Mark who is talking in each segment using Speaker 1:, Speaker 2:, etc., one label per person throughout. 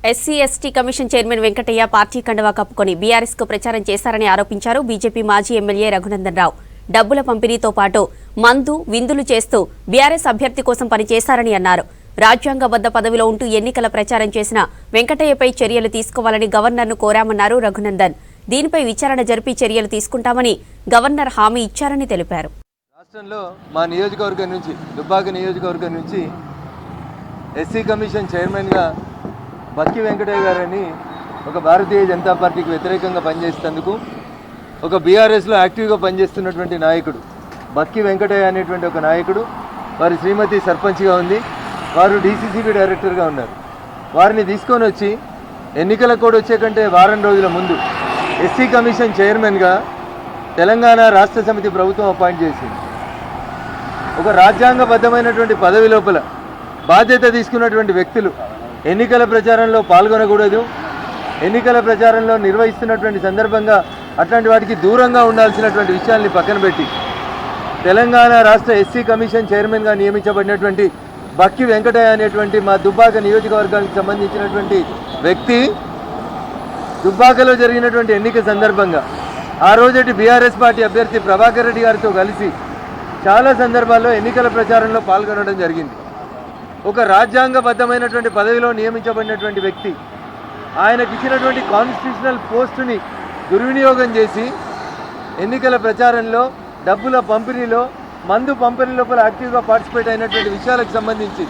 Speaker 1: SC ST commission chairman Venkataiah party కండువా కప్పుకొని BRS కు ప్రచారం చేశారని ఆరోపించారు బీజేపీ మాజీ ఎమ్మెల్యే రఘునందన్ రావు. డబ్బుల పంపిణీతో పాటు మందు విందులు చేస్తూ బీఆర్ఎస్ అభ్యర్థి కోసం పనిచేశారని అన్నారు. రాజ్యాంగబద్ద పదవిలో ఉంటూ ఎన్నికల ప్రచారం చేసిన వెంకటయ్యపై చర్యలు తీసుకోవాలని గవర్నర్ను కోరామన్నారు రఘునందన్. దీనిపై విచారణ జరిపి చర్యలు తీసుకుంటామని గవర్నర్ హామీ ఇచ్చారని తెలిపారు.
Speaker 2: రాష్ట్రంలో మా నియోజకవర్గం నుంచి దుబ్బాక నియోజకవర్గం నుంచి ఎస్సీ కమిషన్ చైర్మన్గా బక్కి వెంకటయ్య గారని ఒక భారతీయ జనతా పార్టీకి వ్యతిరేకంగా పనిచేసేందుకు ఒక బీఆర్ఎస్లో యాక్టివ్గా పనిచేస్తున్నటువంటి నాయకుడు బక్కి వెంకటయ్య అనేటువంటి ఒక నాయకుడు, వారి శ్రీమతి సర్పంచ్గా ఉంది, వారు డీసీసీబీ డైరెక్టర్గా ఉన్నారు. వారిని తీసుకొని వచ్చి ఎన్నికల కోడ్ వచ్చే కంటే వారం రోజుల ముందు ఎస్సీ కమిషన్ చైర్మన్గా తెలంగాణ రాష్ట్ర సమితి ప్రభుత్వం అపాయింట్ చేసింది. ఒక రాజ్యాంగబద్ధమైనటువంటి పదవి లోపల బాధ్యత తీసుకున్నటువంటి వ్యక్తులు ఎన్నికల ప్రచారంలో పాల్గొనకూడదు, ఎన్నికల ప్రచారంలో నిర్వహిస్తున్నటువంటి సందర్భంగా అట్లాంటి వాటికి దూరంగా ఉండాల్సినటువంటి విషయాల్ని పక్కన పెట్టి తెలంగాణ రాష్ట్ర ఎస్సీ కమిషన్ చైర్మన్గా నియమించబడినటువంటి బక్కి వెంకటయ్య అనేటువంటి మా దుబ్బాక నియోజకవర్గానికి సంబంధించినటువంటి వ్యక్తి దుబ్బాకలో జరిగినటువంటి ఎన్నిక సందర్భంగా ఆ రోజటి బీఆర్ఎస్ పార్టీ అభ్యర్థి ప్రభాకర్ రెడ్డి గారితో కలిసి చాలా సందర్భాల్లో ఎన్నికల ప్రచారంలో పాల్గొనడం జరిగింది. ఒక రాజ్యాంగబద్ధమైనటువంటి పదవిలో నియమించబడినటువంటి వ్యక్తి ఆయనకి ఇచ్చినటువంటి కాన్స్టిట్యూషనల్ పోస్టుని దుర్వినియోగం చేసి ఎన్నికల ప్రచారంలో డబ్బుల పంపిణీలో మందు పంపిణీ లోపల యాక్టివ్గా పార్టిసిపేట్ అయినటువంటి విషయాలకు సంబంధించి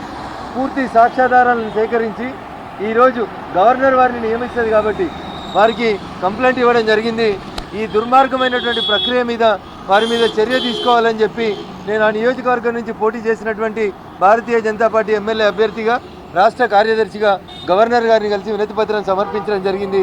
Speaker 2: పూర్తి సాక్ష్యాధారాలను సేకరించి ఈరోజు గవర్నర్ వారిని నియమిస్తుంది కాబట్టి వారికి కంప్లైంట్ ఇవ్వడం జరిగింది. ఈ దుర్మార్గమైనటువంటి ప్రక్రియ మీద వారి మీద చర్య తీసుకోవాలని చెప్పి నేను ఆ నియోజకవర్గం నుంచి పోటీ చేసినటువంటి భారతీయ జనతా పార్టీ ఎమ్మెల్యే అభ్యర్థిగా రాష్ట్ర కార్యదర్శిగా గవర్నర్ గారిని కలిసి వినతి పత్రం సమర్పించడం జరిగింది.